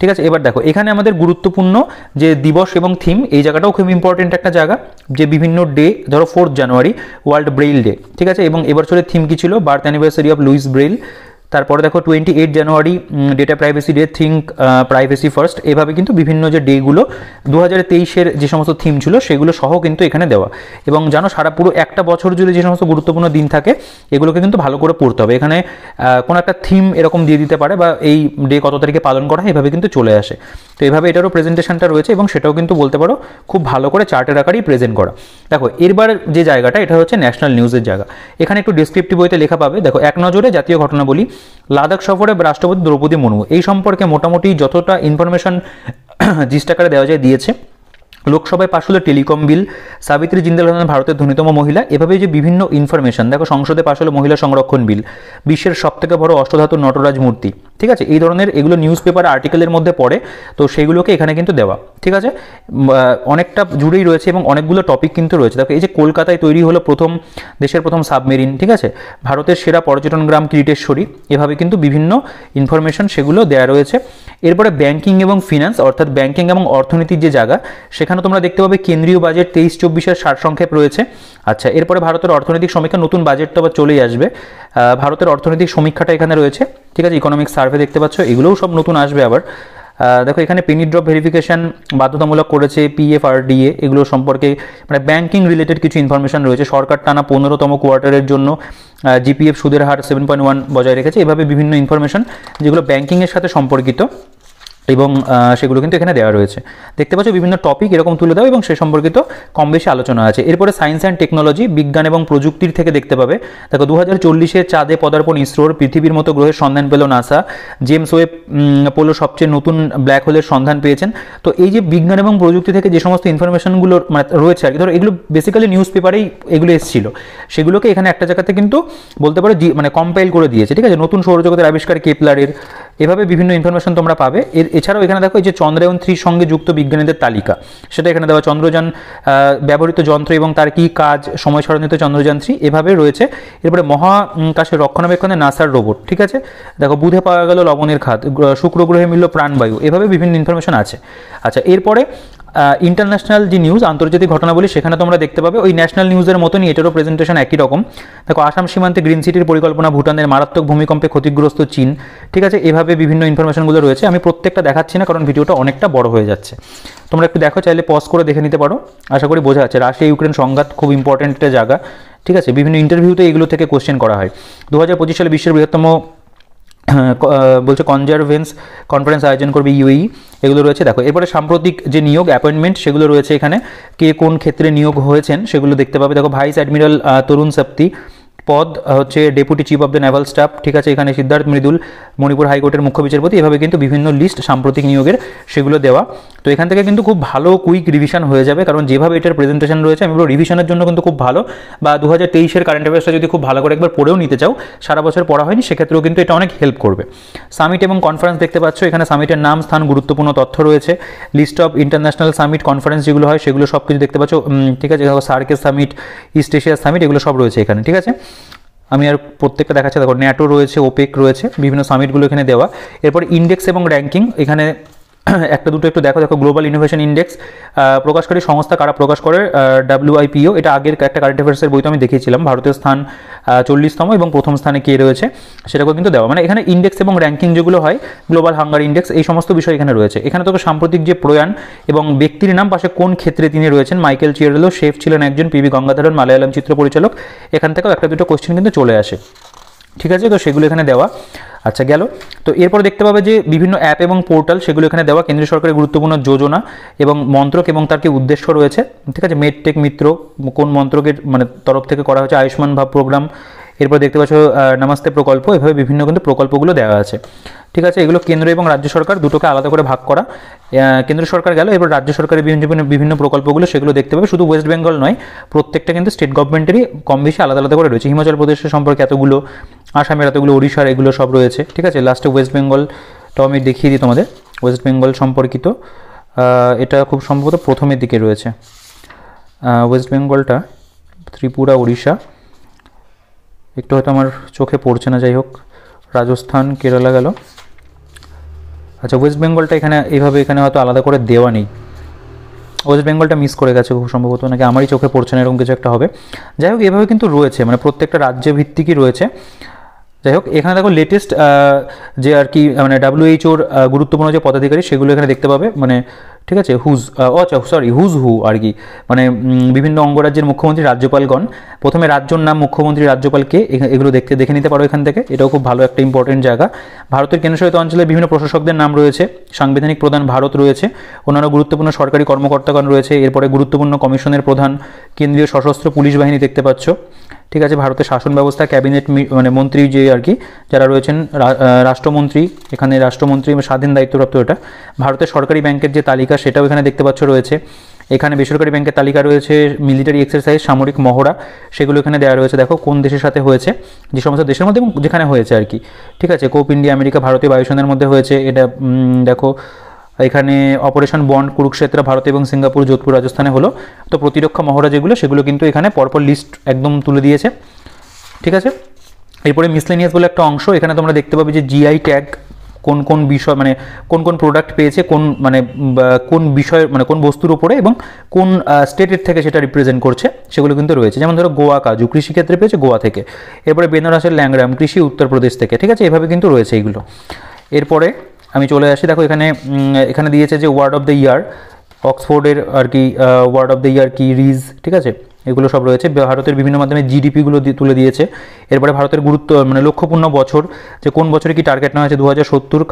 ঠিক আছে। এবার দেখো এখানে আমাদের গুরুত্বপূর্ণ যে দিবস এবং থিম, এই জায়গাটাও খুব ইম্পর্টেন্ট একটা জায়গা, যে বিভিন্ন ডে, ধরো 4 জানুয়ারি ওয়ার্ল্ড ব্রেইল ডে। ঠিক আছে। এবং এবছরের থিম কি ছিল? Birth anniversary of Louis Braille. তারপরে দেখো 28 January data privacy day, think privacy first. এভাবে কিন্তু বিভিন্ন যে ডেগুলো 2023-এর যে সমস্ত থিম ছিল সেগুলো সহ কিন্তু এখানে দেওয়া। এবং জানো সারা পুরো একটা বছর জুড়ে যে সমস্ত গুরুত্বপূর্ণ দিন থাকে এগুলোকে কিন্তু ভালো করে পড়তে হবে। এখানে কোনো একটা থিম এরকম দিয়ে দিতে পারে বা এই ডে কত তারিখে পালন করা হয়, এভাবে কিন্তু চলে আসে। তো এভাবে এটারও প্রেজেন্টেশনটা রয়েছে এবং সেটাও কিন্তু বলতে পারো খুব ভালো করে চার্টের আকারেই প্রেজেন্ট করা। দেখো এরবার যে জায়গাটা, এটা হচ্ছে ন্যাশনাল নিউজের জায়গা। এখানে একটু ডেসক্রিপটিভ বইতে লেখা পাবে। দেখো এক নজরে জাতীয় ঘটনা বলি, লাদাখ সফরে রাষ্ট্রপতি দ্রৌপদী মুর্মু, এই সম্পর্কে মোটামুটি যতটা ইনফরমেশন জিস্ট আকারে দেওয়া যায় দিয়েছে। লোকসভায় পাশ হলো টেলিকম বিল, সাবিত্রী জিন্দাল হলেন ভারতের ধনীতম মহিলা। এভাবে যে বিভিন্ন ইনফরমেশন, দেখো সংসদে পাশ হলো মহিলা সংরক্ষণ বিল, বিশ্বের সবথেকে বড় অষ্টধাতু নটরাজ মূর্তি। ঠিক আছে। এই ধরনের এগুলো নিউজ পেপার আর্টিকেলের মধ্যে পড়ে, তো সেইগুলোকে এখানে কিন্তু দেওয়া। ঠিক আছে। অনেকটা জুড়েই রয়েছে এবং অনেকগুলো টপিক কিন্তু রয়েছে। দেখো এই যে কলকাতায় তৈরি হলো দেশের প্রথম সাবমেরিন। ঠিক আছে। ভারতের সেরা পর্যটন গ্রাম কিরিটেশ্বরী। এভাবে কিন্তু বিভিন্ন ইনফরমেশন সেগুলো দেওয়া রয়েছে। এরপরে ব্যাংকিং এবং ফিনান্স, অর্থাৎ ব্যাংকিং এবং অর্থনীতির যে জায়গা, সেখানে তোমরা দেখতে পাবে কেন্দ্রীয় বাজেট 23-24-এর সারসংক্ষেপ রয়েছে। আচ্ছা, এরপরে ভারতের অর্থনৈতিক সমীক্ষা, নতুন বাজেট তো আবার চলেই আসবে। ভারতের অর্থনৈতিক সমীক্ষাটা এখানে রয়েছে। ঠিক আছে। ইকোনমিক সার্ভে দেখতে পাচ্ছ, এগুলোও সব নতুন আসবে আবার। দেখো এখানে পেনি ড্রপ ভেরিফিকেশন বাধ্যতামূলক করেছে, PFRDA এগুলো সম্পর্কে মানে ব্যাংকিং রিলেটেড কিছু ইনফরমেশন রয়েছে। সরকার টানা 15তম কোয়ার্টারের জন্য GPF সুদের হার 7.1 বজায় রেখেছে। এভাবে বিভিন্ন ইনফরমেশন যেগুলো ব্যাংকিংয়ের সাথে সম্পর্কিত এবং সেগুলো কিন্তু এখানে দেওয়া রয়েছে। দেখতে পাচ্ছ বিভিন্ন টপিক এরকম তুলে দাও এবং সে সম্পর্কিত কম বেশি আলোচনা আছে। এরপরে সায়েন্স অ্যান্ড টেকনোলজি, বিজ্ঞান এবং প্রযুক্তির থেকে দেখতে পাবে। দেখো 2040-এ চাঁদে পদার্পণ ইসরোর, পৃথিবীর মতো গ্রহের সন্ধান পেল নাসা, জেমস ওয়েব পোলো সবচেয়ে নতুন ব্ল্যাক হোলের সন্ধান পেয়েছেন। তো এই যে বিজ্ঞান এবং প্রযুক্তি থেকে যে সমস্ত ইনফরমেশনগুলো মানে রয়েছে আর কি, ধরো এগুলো বেসিক্যালি নিউজ পেপারেই এগুলো এসেছিল, সেগুলোকে এখানে একটা জায়গাতে কিন্তু বলতে পারো মানে কম্পাইল করে দিয়েছে। ঠিক আছে, নতুন সৌরজগতের আবিষ্কার কেপলারের, এভাবে বিভিন্ন ইনফরমেশন তোমরা পাবে। এছাড়াও এখানে দেখো এই যে চন্দ্রায়ন 3 সঙ্গে যুক্ত বিজ্ঞানীদের তালিকা, সেটা এখানে দেওয়া। চন্দ্রযান ব্যবহৃত যন্ত্র এবং তার কি কাজ, সময় সারণীতে চন্দ্রযান 3 এভাবে রয়েছে। এরপরে মহাকাশের রক্ষণাবেক্ষণে নাসার রোবট। ঠিক আছে, দেখো বুধে পাওয়া গেল লবণের খাত, শুক্র গ্রহে মিলল প্রাণবায়ু, এভাবে বিভিন্ন ইনফরমেশন আছে। আচ্ছা, এরপরে ইন্টারন্যাশনাল যে নিউজ, আন্তর্জাতিক ঘটনাবলী, সেখানে তোমরা দেখতে পাবে ওই ন্যাশনাল নিউজের মতনই এটারও প্রেজেন্টেশন একই রকম। দেখো আসাম সীমান্তে গ্রিন সিটির পরিকল্পনা, ভুটানের মারাত্মক ভূমিকম্পে ক্ষতিগ্রস্ত চীন। ঠিক আছে, এভাবে বিভিন্ন ইনফরমেশনগুলো রয়েছে। আমি প্রত্যেকটা দেখাচ্ছি না কারণ ভিডিওটা অনেকটা বড় হয়ে যাচ্ছে। তোমরা একটু দেখো, চাইলে পজ করে দেখে নিতে পারো। আশা করি বোঝা যাচ্ছে। রাশিয়া ইউক্রেন সংঘাত খুব ইম্পর্টেন্ট একটা জায়গা। ঠিক আছে, বিভিন্ন ইন্টারভিউতে এগুলো থেকে কোশ্চেন করা হয়। 2025 সালে বিশ্বের বৃহত্তম বলছে কনজারভেন্স কনফারেন্স আয়োজন করবে UAE, এগুলো রয়েছে। দেখো এরপরে সাম্প্রতিক যে নিয়োগ অ্যাপয়েন্টমেন্ট সেগুলো রয়েছে এখানে, কে কোন ক্ষেত্রে নিয়োগ হয়েছেন সেগুলো দেখতে পাবে। দেখো ভাইস অ্যাডমিরাল তরুণ সপ্তি পদ হচ্ছে deputy chief of the Naval staff. ঠিক আছে, এখানে সিদ্ধার্থ মৃদুল মণিপুর হাইকোর্টের মুখ্য বিচারপতি। এভাবে কিন্তু বিভিন্ন লিস্ট সাম্প্রতিক নিয়োগের সেগুলো দেওয়া। তো এখান থেকে কিন্তু খুব ভালো কুইক রিভিশন হয়ে যাবে, কারণ যেভাবে এটার প্রেজেন্টেশন রয়েছে আমি বলবো রিভিশনের জন্য কিন্তু খুব ভালো। বা 2023-এর কারেন্ট অ্যাফেয়ার্সটা যদি খুব ভালো করে একবার পড়েও নিতে চাও, সারা বছর পড়া হয়নি, সেক্ষেত্রেও কিন্তু এটা অনেক হেল্প করবে। সামিট এবং কনফারেন্স দেখতে পাচ্ছ, এখানে সামিটের নাম, স্থান, গুরুত্বপূর্ণ তথ্য রয়েছে। List of international summit conference যেগুলো হয় সেগুলো সব কিছু দেখতে পাচ্ছ। ঠিক আছে, সার্কের সামিট, ইস্ট এশিয়ার সামিট, এগুলো সব রয়েছে এখানে। ঠিক আছে, আমি আর প্রত্যেকটা দেখাচ্ছি। দেখো ন্যাটো রয়েছে, ওপেক রয়েছে, বিভিন্ন সামিটগুলো এখানে দেওয়া। এরপর ইন্ডেক্স এবং র্যাঙ্কিং এখানে একটা দুটো একটু দেখো। দেখো গ্লোবাল ইনোভেশন ইন্ডেক্স প্রকাশকারী সংস্থা কারা প্রকাশ করে, WIPO। এটা আগের একটা কারেন্ট অ্যাফেয়ার্সের বইতে আমি দেখিয়েছিলাম। ভারতের স্থান 40তম এবং প্রথম স্থানে কে রয়েছে সেটাকেও কিন্তু দেওয়া। মানে এখানে ইন্ডেক্স এবং র্যাঙ্কিং যেগুলো হয়, গ্লোবাল হাঙ্গার ইন্ডেক্স, এই সমস্ত বিষয় এখানে রয়েছে। এখানে তোকে সাম্প্রতিক যে প্রয়াণ এবং ব্যক্তির নাম, পাশে কোন ক্ষেত্রে তিনি রয়েছেন, মাইকেল চিয়ারেলো, শেফ ছিলেন একজন, PV গঙ্গাধরন মালায়ালাম চিত্র পরিচালক। এখান থেকেও একটা দুটো কোশ্চেন কিন্তু চলে আসে। ঠিক আছে, তো সেগুলো এখানে দেওয়া। আচ্ছা গেল। তো এরপর দেখতে পাবে যে বিভিন্ন অ্যাপ এবং পোর্টাল সেগুলো এখানে দেওয়া। কেন্দ্রীয় সরকারের গুরুত্বপূর্ণ যোজনা এবং মন্ত্রক এবং তার কি উদ্দেশ্য রয়েছে। ঠিক আছে, মেডটেক মিত্র কোন মন্ত্রকের মানে তরফ থেকে করা হচ্ছে, আয়ুষ্মান ভাব প্রোগ্রাম। এরপর দেখতে পাচ্ছ নমস্তে প্রকল্প, এভাবে বিভিন্ন কিন্তু প্রকল্পগুলো দেওয়া আছে। ঠিক আছে, এগুলো কেন্দ্র এবং রাজ্য সরকার দুটোকে আলাদা করে ভাগ করা। কেন্দ্র সরকার গেল, এবার রাজ্য সরকারের বিভিন্ন প্রকল্পগুলো সেগুলো দেখতে পাবে। শুধু ওয়েস্ট বেঙ্গল নয়, প্রত্যেকটা কিন্তু স্টেট গভর্নমেন্টেরই কম বেশি আলাদা আলাদা করে রয়েছে। হিমাচল প্রদেশের সম্পর্কে এতগুলো, আসামের এতগুলো, ওড়িশার এগুলো সব রয়েছে। ঠিক আছে, লাস্টে ওয়েস্ট বেঙ্গলটাও আমি দেখিয়ে দিই তোমাদের। ওয়েস্ট বেঙ্গল সম্পর্কিত এটা খুব সম্ভবত প্রথমের দিকে রয়েছে। ওয়েস্ট বেঙ্গলটা ত্রিপুরা, ওড়িশা, একটু হয়তো আমার চোখে পড়ছে না, যাই হোক, রাজস্থান, কেরালা গেল। আচ্ছা, ওয়েস্ট বেঙ্গলটা এখানে এইভাবে এখানে হয়তো আলাদা করে দেওয়া নেই। ওয়েস্ট বেঙ্গলটা মিস করে গেছে খুব সম্ভবত, নাকি আমারই চোখে পড়ছে না, এরকম কিছু একটা হবে। যাই হোক, এভাবে কিন্তু রয়েছে, মানে প্রত্যেকটা রাজ্য ভিত্তিকই রয়েছে। যাই হোক, এখানে দেখো লেটেস্ট যে আর কি মানে WHO-র গুরুত্বপূর্ণ যে পদাধিকারী সেগুলো এখানে দেখতে পাবে। মানে ঠিক আছে, হুজ হু আর কি, মানে বিভিন্ন অঙ্গরাজ্যের মুখ্যমন্ত্রী, রাজ্যপালগণ। প্রথমে রাজ্যর নাম, মুখ্যমন্ত্রী, রাজ্যপালকে, এগুলো দেখে নিতে পারো এখান থেকে। এটাও খুব ভালো একটা ইম্পর্টেন্ট জায়গা। ভারতের কেন্দ্রশাসিত অঞ্চলের বিভিন্ন প্রশাসকদের নাম রয়েছে। সাংবিধানিক প্রধান ভারত রয়েছে, অন্যান্য গুরুত্বপূর্ণ সরকারি কর্মকর্তাগণ রয়েছে। এরপরে গুরুত্বপূর্ণ কমিশনের প্রধান, কেন্দ্রীয় সশস্ত্র পুলিশ বাহিনী দেখতে পাচ্ছ। ঠিক আছে, ভারতের শাসন ব্যবস্থা, ক্যাবিনেট মানে মন্ত্রী যে আর কি যারা রয়েছেন, রাষ্ট্রমন্ত্রী, এখানে রাষ্ট্রমন্ত্রী স্বাধীন দায়িত্বপ্রাপ্ত। এটা ভারতের সরকারি ব্যাংকের যে তালিকা সেটাও এখানে দেখতে পাচ্ছ রয়েছে। এখানে বেসরকারি ব্যাংকের তালিকা রয়েছে, মিলিটারি এক্সারসাইজ, সামরিক মহড়া, সেগুলো এখানে দেওয়া রয়েছে। দেখো কোন দেশের সাথে হয়েছে, যে সমস্ত দেশের মধ্যে এবং যেখানে হয়েছে আর কি। ঠিক আছে, কোপ ইন্ডিয়া, আমেরিকা, ভারতীয় বায়ুসেনার মধ্যে হয়েছে এটা। দেখো এখানে অপারেশন বন্ড, কুরুক্ষেত্র, ভারত এবং সিঙ্গাপুর, যোধপুর, রাজস্থানে হলো। তো প্রতিরক্ষা মহড়া যেগুলো সেগুলো কিন্তু এখানে পরপর লিস্ট একদম তুলে দিয়েছে। ঠিক আছে, এরপরে মিসলেনিয়াস বলে একটা অংশ, এখানে তোমরা দেখতে পাবে যে GI ট্যাগ কোন কোন বিষয়, মানে কোন কোন প্রোডাক্ট পেয়েছে, কোন মানে কোন বিষয়, মানে কোন বস্তুর উপরে এবং কোন স্টেটের থেকে সেটা রিপ্রেজেন্ট করছে সেগুলো কিন্তু রয়েছে। যেমন ধরো গোয়া কাজু, কৃষিক্ষেত্রে পেয়েছে গোয়া থেকে। এরপরে বেনারসের ল্যাংরাম, কৃষি, উত্তরপ্রদেশ থেকে। ঠিক আছে, এভাবে কিন্তু রয়েছে এইগুলো। এরপরে আমি চলে আসি। দেখো এখানে এখানে দিয়েছে যে ওয়ার্ড অফ দ্য ইয়ার, অক্সফোর্ডের আর কি ওয়ার্ড অফ দ্য ইয়ার কি, রিজ, ঠিক আছে, এগুলো সব রয়েছে। ভারতের বিভিন্ন মাধ্যমে জিডিপিগুলো তুলে দিয়েছে। এরপরে ভারতের গুরুত্ব মানে লক্ষ্যপূর্ণ বছর, যে কোন বছরে কি টার্গেট নেওয়া হয়েছে, 2070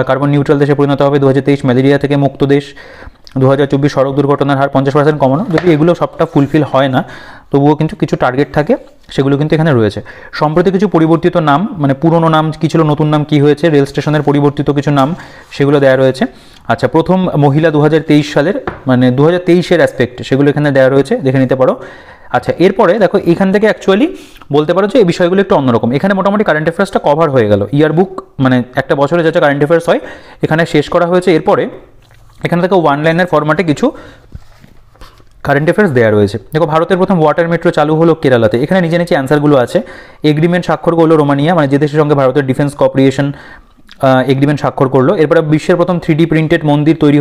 কার্বন নিউট্রাল দেশে পরিণত হবে, 2023 ম্যালেরিয়া থেকে মুক্ত দেশ, 2024 সড়ক দুর্ঘটনার হার 50% কমানো। যদি এগুলো সবটা ফুলফিল হয় না, তবুও কিন্তু কিছু টার্গেট থাকে, সেগুলো কিন্তু এখানে রয়েছে। সম্প্রতি কিছু পরিবর্তিত নাম, মানে পুরনো নাম কী ছিল, নতুন নাম কী হয়েছে, রেল স্টেশনের পরিবর্তিত কিছু নাম, সেগুলো দেওয়া রয়েছে। আচ্ছা, প্রথম মহিলা 2023 সালের, মানে 2023-এর অ্যাসপেক্ট, সেগুলো এখানে দেওয়া রয়েছে, দেখে নিতে পারো। আচ্ছা, এরপরে দেখো এখান থেকে অ্যাকচুয়ালি বলতে পারো যে এই বিষয়গুলো একটু অন্যরকম। এখানে মোটামুটি কারেন্ট অ্যাফেয়ার্সটা কভার হয়ে গেল। ইয়ার বুক মানে একটা বছরে যা যা কারেন্ট অ্যাফেয়ার্স হয় এখানে শেষ করা হয়েছে। এরপরে এখানে দেখো ওয়ান লাইনের ফরম্যাটে কিছু কারেন্ট অ্যাফেয়ার্স দেওয়া রয়েছে। দেখো ভারতের প্রথম ওয়াটার মেট্রো চালু হলো কেরালাতে, এখানে নিচে নিচে অ্যান্সারগুলো আছে। এগ্রিমেন্ট স্বাক্ষর করলো রোমানিয়া, মানে যে দেশের সঙ্গে ভারতের ডিফেন্স কোঅপারেশন এগ্রিমেন্ট স্বাক্ষর করলো। এরপরে বিশ্বের প্রথম 3D প্রিন্টেড মন্দির তৈরি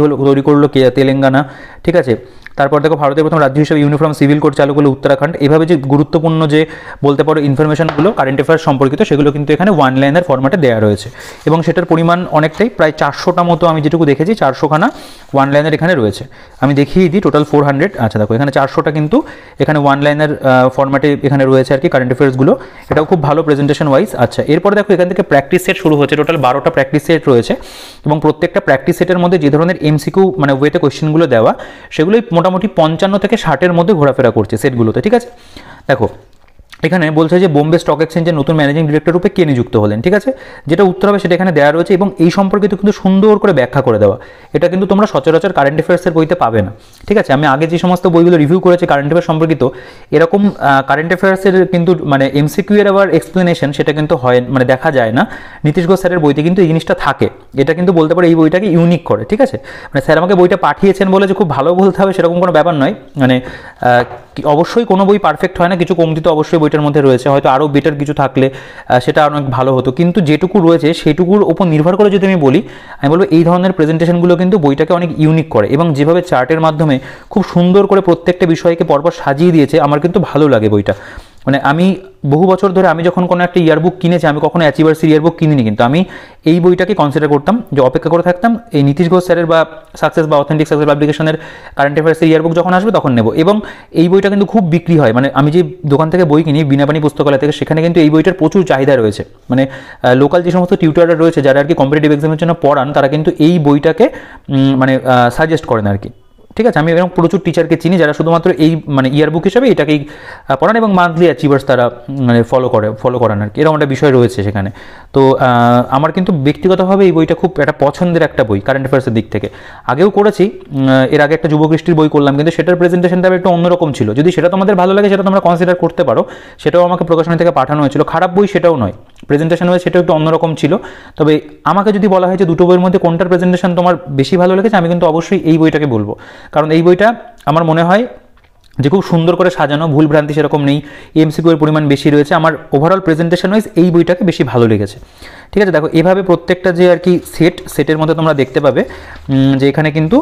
করলো তেলেঙ্গানা, ঠিক আছে। তারপর দেখো ভারতের প্রথম রাজ্য হিসেবে ইউনিফর্ম সিভিল কোড চালু করলো উত্তরাখণ্ড। এভাবে যে গুরুত্বপূর্ণ যে বলতে পারো ইনফরমেশনগুলো কারেন্ট অ্যাফেয়ার্স সম্পর্কিত, সেগুলো কিন্তু এখানে ওয়ান লাইনের ফরম্যাটে দেওয়া রয়েছে এবং সেটার পরিমাণ অনেকটাই, প্রায় 400টা মতো আমি যেটুকু দেখেছি, 400খানা ওয়ান লাইনের এখানে রয়েছে। আমি দেখিয়ে দিই, টোটাল 400। আচ্ছা দেখো এখানে 400টা কিন্তু এখানে ওয়ান লাইনের ফরম্যাটে এখানে রয়েছে আর কি কারেন্ট অ্যাফেয়ার্সগুলো। এটাও খুব ভালো প্রেজেন্টেশন ওয়াইজ। আচ্ছা, এরপরে দেখো এখান থেকে প্র্যাকটিস সেট শুরু হচ্ছে, টোটাল 12টা প্র্যাকটিস সেট রয়েছে এবং প্রত্যেকটা প্র্যাকটিস সেটের মধ্যে যে ধরনের এমসিকিউ মানে ওয়েতে কোয়েশ্চেনগুলো দেওয়া, সেগুলোই মোটামুটি 55 থেকে 60-এর মধ্যে ঘোরাফেরা করছে সেটগুলোতে, ঠিক আছে। দেখো এখানে বলছে যে বোম্বে স্টক এক্সচেঞ্জের নতুন ম্যানেজিং ডিরেক্টর রূপে কে নিযুক্ত হলেন, ঠিক আছে। যেটা উত্তর হবে সেটা এখানে দেওয়া রয়েছে এবং এই সম্পর্কিত কিন্তু সুন্দর করে ব্যাখ্যা করে দেওয়া। এটা কিন্তু তোমরা সচরাচর কারেন্ট অ্যাফেয়ার্সের বইতে পাবে না, ঠিক আছে। আমি আগে যে সমস্ত বইগুলো রিভিউ করেছি কারেন্ট অ্যাফেয়ার্স সম্পর্কিত, এরকম কারেন্ট অ্যাফেয়ার্সের কিন্তু মানে এমসিকিউ এর আবার এক্সপ্লেনেশন সেটা কিন্তু হয়, মানে দেখা যায় না। নীতিশ ঘোষ স্যারের বইতে কিন্তু এই জিনিসটা থাকে। এটা কিন্তু বলতে পারো এই বইটাকে ইউনিক করে, ঠিক আছে। মানে স্যার আমাকে বইটা পাঠিয়েছেন বলে যে খুব ভালো বলতে হবে সেরকম কোনো ব্যাপার নয়। মানে অবশ্যই কোনো বই পারফেক্ট হয় না, কিছু কমতি তো অবশ্যই বইটার মধ্যে রয়েছে, হয়তো আরও বেটার কিছু থাকলে সেটা অনেক ভালো হতো, কিন্তু যেটুকু রয়েছে সেটুকুর ওপর নির্ভর করে যদি আমি বলি, আমি বলবো এই ধরনের প্রেজেন্টেশনগুলো কিন্তু বইটাকে অনেক ইউনিক করে এবং যেভাবে চার্টের মাধ্যমে খুব সুন্দর করে প্রত্যেকটা বিষয়কে পরপর সাজিয়ে দিয়েছে, আমার কিন্তু ভালো লাগে বইটা। মানে আমি বহু বছর ধরে আমি যখন কোনো একটা ইয়ারবুক কিনেছি, আমি কখনো অ্যাচিভার্সের ইয়ারবুক কিনিনি, কিন্তু আমি এই বইটাকে কনসিডার করতাম, যে অপেক্ষা করে থাকতাম এই নীতিশ ঘোষ স্যারের বা সাকসেস বা অথেন্টিক সাকসেস পাবলিকেশনের কারেন্ট অ্যাফেয়ার্সের ইয়ারবুক যখন আসবে তখন নেব। এবং এই বইটা কিন্তু খুব বিক্রি হয়, মানে আমি যে দোকান থেকে বই কিনি বিনাপানি পুস্তকালয় থেকে, সেখানে কিন্তু এই বইটার প্রচুর চাহিদা রয়েছে। মানে লোকাল যে সমস্ত টিউটররা রয়েছে যারা আর কি কম্পিটিটিভ এক্সামের জন্য পড়ান, তারা কিন্তু এই বইটাকে মানে সাজেস্ট করেন আর কি, ঠিক আছে। আমি এরকম প্রচুর টিচারকে চিনি যারা শুধুমাত্র এই মানে ইয়ারবুক হিসাবে এটাকেই পড়ান এবং মান্থলি অ্যাচিভার্স তারা মানে ফলো করান আর কি, এরকম একটা বিষয় রয়েছে সেখানে। তো আমার কিন্তু ব্যক্তিগতভাবে এই বইটা খুব একটা পছন্দের একটা বই কারেন্ট অ্যাফেয়ার্সের দিক থেকে। আগেও করেছি, এর আগে একটা যুবকৃষ্টির বই করলাম, কিন্তু সেটার প্রেজেন্টেশনটা একটু অন্যরকম ছিল। যদি সেটা তোমাদের ভালো লাগে সেটা তোমরা কনসিডার করতে পারো, সেটাও আমাকে প্রকাশনী থেকে পাঠানো হয়েছিল। খারাপ বই সেটাও নয়, প্রেজেন্টেশন হয়েছে সেটাও একটু অন্যরকম ছিল। তবে আমাকে যদি বলা হয় যে দুটো বইয়ের মধ্যে কোনটার প্রেজেন্টেশন তোমার বেশি ভালো লেগেছে, আমি কিন্তু অবশ্যই এই বইটাকে বলবো, কারণ এই বইটা আমার মনে হয় যে খুব সুন্দর করে সাজানো, ভুল ভ্রান্তি সেরকম নেই, এমসিকিউ এর পরিমাণ বেশি রয়েছে। আমার ওভারঅল প্রেজেন্টেশন ওয়াইজ এই বইটাকে বেশি ভালো লেগেছে, ঠিক আছে। দেখো এভাবে প্রত্যেকটা যে আর কি সেটের মধ্যে তোমরা দেখতে পাবে যে এখানে কিন্তু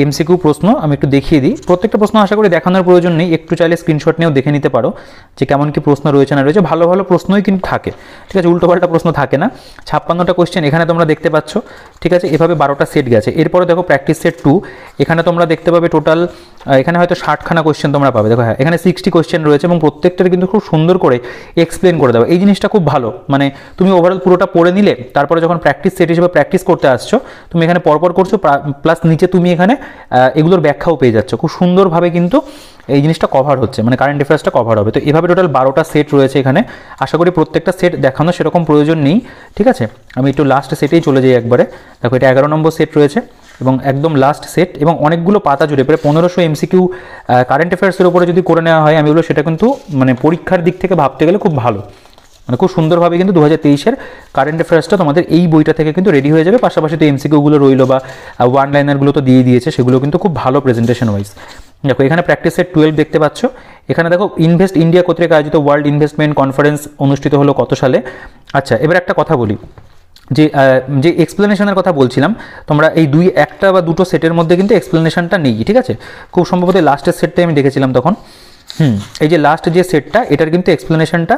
এমসিকিউ প্রশ্ন আমি একটু দেখিয়ে দিই। প্রত্যেকটা প্রশ্ন আশা করি দেখানোর প্রয়োজন নেই, একটু চাইলে স্ক্রিনশট নিয়েও দেখে নিতে পারো যে কেমন কি প্রশ্ন রয়েছে না রয়েছে। ভালো ভালো প্রশ্নই কিন্তু থাকে, ঠিক আছে, উল্টোপাল্টা প্রশ্ন থাকে না। 56টা কোয়েশ্চেন এখানে তোমরা দেখতে পাচ্ছ, ঠিক আছে। এভাবে 12টা সেট গেছে। এরপরে দেখো প্র্যাকটিস সেট 2, এখানে তোমরা দেখতে পাবে টোটাল এখানে হয়তো 60খানা কোয়েশ্চেন তোমরা পাবে। দেখো হ্যাঁ, এখানে 60 কোয়েশ্চেন রয়েছে এবং প্রত্যেকটার কিন্তু খুব সুন্দর করে এক্সপ্লেন করে দেওয়া। এই জিনিসটা খুব ভালো, মানে তুমি ওভারঅল পুরোটা পড়ে নিলে, তারপরে যখন প্র্যাকটিস সেট হিসেবে প্র্যাকটিস করতে আসছো, তুমি এখানে পরপর করছো, প্লাস নিচে তুমি এখানে এগুলোর ব্যাখ্যাও পেয়ে যাচ্ছ। খুব সুন্দরভাবে কিন্তু এই জিনিসটা কভার হচ্ছে, মানে কারেন্ট অ্যাফেয়ার্সটা কভার হবে। তো এভাবে টোটাল 12টা সেট রয়েছে এখানে। আশা করি প্রত্যেকটা সেট দেখানো সেরকম প্রয়োজন নেই, ঠিক আছে। আমি একটু লাস্ট সেটেই চলে যাই একবারে। দেখো এটা 11 নম্বর সেট রয়েছে এবং একদম লাস্ট সেট এবং অনেকগুলো পাতা জুড়ে প্রায় 1500 এমসিকিউ কারেন্ট অ্যাফেয়ার্সের উপরে যদি করে নেওয়া হয়, আমি বলবো সেটা কিন্তু মানে পরীক্ষার দিক থেকে ভাবতে গেলে খুব ভালো, মানে খুব সুন্দরভাবে কিন্তু 2023-এর কারেন্ট অ্যাফেয়ার্সটা তোমাদের এই বইটা থেকে কিন্তু রেডি হয়ে যাবে। পাশাপাশি তো এমসিকিউগুলো রইলো বা ওয়ান লাইনারগুলো তো দিয়ে দিয়েছে, সেগুলো কিন্তু খুব ভালো প্রেজেন্টেশন ওয়াইজ। দেখো এখানে প্র্যাকটিস সেট 12 দেখতে পাচ্ছ। এখানে দেখো ইনভেস্ট ইন্ডিয়া কর্তৃক আয়োজিত ওয়ার্ল্ড ইনভেস্টমেন্ট কনফারেন্স অনুষ্ঠিত হলো কত সালে। আচ্ছা, এবার একটা কথা বলি, যে এক্সপ্লেনেশনের কথা বলছিলাম, তোমরা এই একটা বা দুটো সেটের মধ্যে কিন্তু এক্সপ্লেনেশনটা নেই, ঠিক আছে। খুব সম্ভবত লাস্টের সেটটাই আমি দেখেছিলাম তখন। এই যে লাস্ট যে সেটটা, এটার কিন্তু এক্সপ্লেনেশনটা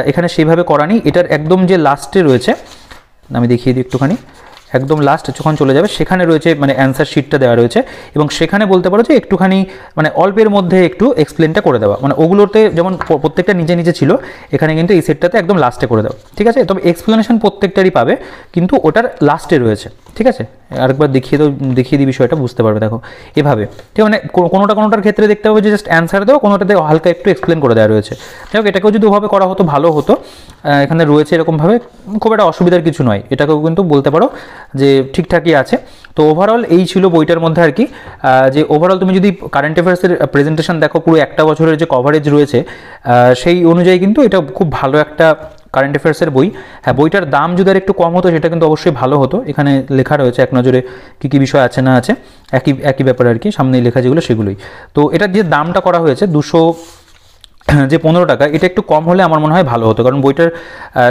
এখানে সেইভাবে করা নেই। এটার একদম যে লাস্টে রয়েছে, আমি দেখিয়ে দিই একটুখানি। একদম লাস্ট যখন চলে যাবে সেখানে রয়েছে মানে অ্যান্সার শিটটা দেওয়া রয়েছে, এবং সেখানে বলতে পারো যে একটুখানি মানে অল্পের মধ্যে একটু এক্সপ্লেনটা করে দেওয়া, মানে ওগুলোতে যেমন প্রত্যেকটা নিজে নিজে ছিল, এখানে কিন্তু এই সেটটাতে একদম লাস্টে করে দাও, ঠিক আছে। তবে এক্সপ্লেনেশন প্রত্যেকটারই পাবে, কিন্তু ওটার লাস্টে রয়েছে, ঠিক আছে। আরেকবার দেখিয়ে দিই বিষয়টা, বুঝতে পারবে। দেখো এভাবে, ঠিক মানে কোনোটার ক্ষেত্রে দেখতে হবে যে জাস্ট অ্যান্সার দেওয়া, কোনোটাতে হালকা একটু এক্সপ্লেন করে দেওয়া রয়েছে। যাই হোক, এটাকেও যদি ওভাবে করা হতো ভালো হতো। এখানে রয়েছে এরকমভাবে, খুব একটা অসুবিধার কিছু নয়, এটাকেও কিন্তু বলতে পারো যে ঠিকঠাকই আছে। তো ওভারঅল এই ছিল বইটার মধ্যে আর কি, যে ওভারঅল তুমি যদি কারেন্ট অ্যাফেয়ার্সের প্রেজেন্টেশন দেখো, পুরো একটা বছরের যে কভারেজ রয়েছে সেই অনুযায়ী কিন্তু এটা খুব ভালো একটা কারেন্ট অ্যাফেয়ার্সের বই। হ্যাঁ, বইটার দাম যদি আর একটু কম হতো সেটা কিন্তু অবশ্যই ভালো হতো। এখানে লেখা রয়েছে এক নজরে কী কী বিষয় আছে না আছে, একই ব্যাপার আর কি, সামনেই লেখা যেগুলো সেগুলোই। তো এটার যে দামটা করা হয়েছে 200 যে 15 টাকা, এটা একটু কম হলে আমার মনে হয় ভালো হতো, কারণ বইটার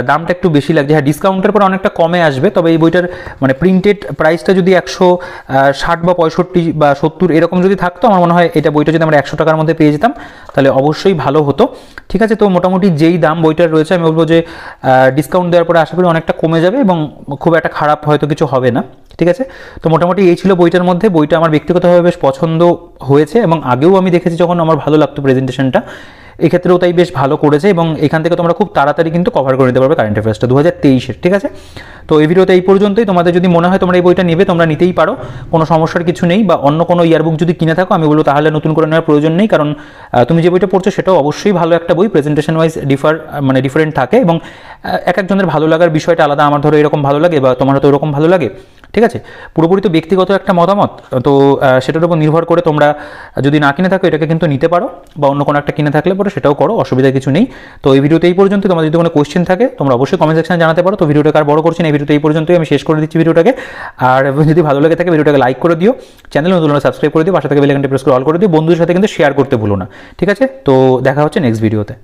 দামটা একটু বেশি লাগছে। হ্যাঁ, ডিসকাউন্টের পর অনেকটা কমে আসবে, তবে এই বইটার মানে প্রিন্টেড প্রাইসটা যদি 160 বা 65 বা 70 এরকম যদি থাকতো, আমার মনে হয় এটা বইটা যদি আমরা 100 টাকার মধ্যে পেয়ে যেতাম তাহলে অবশ্যই ভালো হতো, ঠিক আছে। তো মোটামুটি যেই দাম বইটার রয়েছে, আমি বলবো যে ডিসকাউন্ট দেওয়ার পরে আশা করি অনেকটা কমে যাবে এবং খুব একটা খারাপ হয়তো কিছু হবে না, ঠিক আছে। তো মোটামুটি এই ছিল বইটার মধ্যে। বইটা আমার ব্যক্তিগতভাবে বেশ পছন্দ হয়েছে, এবং আগেও আমি দেখেছি যখন আমার ভালো লাগতো প্রেজেন্টেশনটা, এক্ষেত্রেও তাই বেশ ভালো করেছে, এবং এখান থেকে তোমরা খুব তাড়াতাড়ি কিন্তু কভার করে নিতে পারবে কারেন্ট অ্যাফেয়ার্সটা 2023-এর, ঠিক আছে। তো এই ভিডিওতে এই পর্যন্তই। তোমাদের যদি মনে হয় তোমরা এই বইটা নেবে, তোমরা নিতেই পারো, কোনো সমস্যার কিছু নেই। বা অন্য কোনো ইয়ারবুক যদি কিনে থাকো, আমি বলবো তাহলে নতুন করে নেওয়ার প্রয়োজন নেই, কারণ তুমি যে বইটা পড়ছো সেটাও অবশ্যই ভালো একটা বই, প্রেজেন্টেশন ওয়াইজ ডিফারেন্ট থাকে, এবং এক একজনের ভালো লাগার বিষয়টা আলাদা। আমার ধরো এরকম ভালো লাগে, বা তোমার হয়তো এরকম ভালো লাগে, ঠিক আছে। পুরোপুরি তো ব্যক্তিগত একটা মতামত, তো সেটার উপর নির্ভর করে তোমরা যদি না কিনে থাকো এটাকে কিন্তু নিতে পারো, বা অন্য কোনো একটা কিনে থাকলে পরে সেটাও করো, অসুবিধা কিছু নেই। তো এই ভিডিওতে এই পর্যন্ত। তোমাদের যদি কোনো কোয়েশ্চেন থাকে তোমরা অবশ্যই কমেন্ট সেকশনে জানাতে পারো। তো ভিডিওটাকে আর বড় করছি না, এই ভিডিওতে এই পর্যন্তই, আমি শেষ করে দিচ্ছি ভিডিওটাকে। আর যদি ভালো লাগে থাকে ভিডিওটাকে লাইক করে দিও, চ্যানেল নতুন হলে সাবস্ক্রাইব করে দিও, পাশে থেকে বেল আইকনটি প্রেস করে অল করে দিও, বন্ধুদের সাথে কিন্তু শেয়ার করতে ভুলো না, ঠিক আছে। তো দেখা হচ্ছে নেক্সট ভিডিওতে।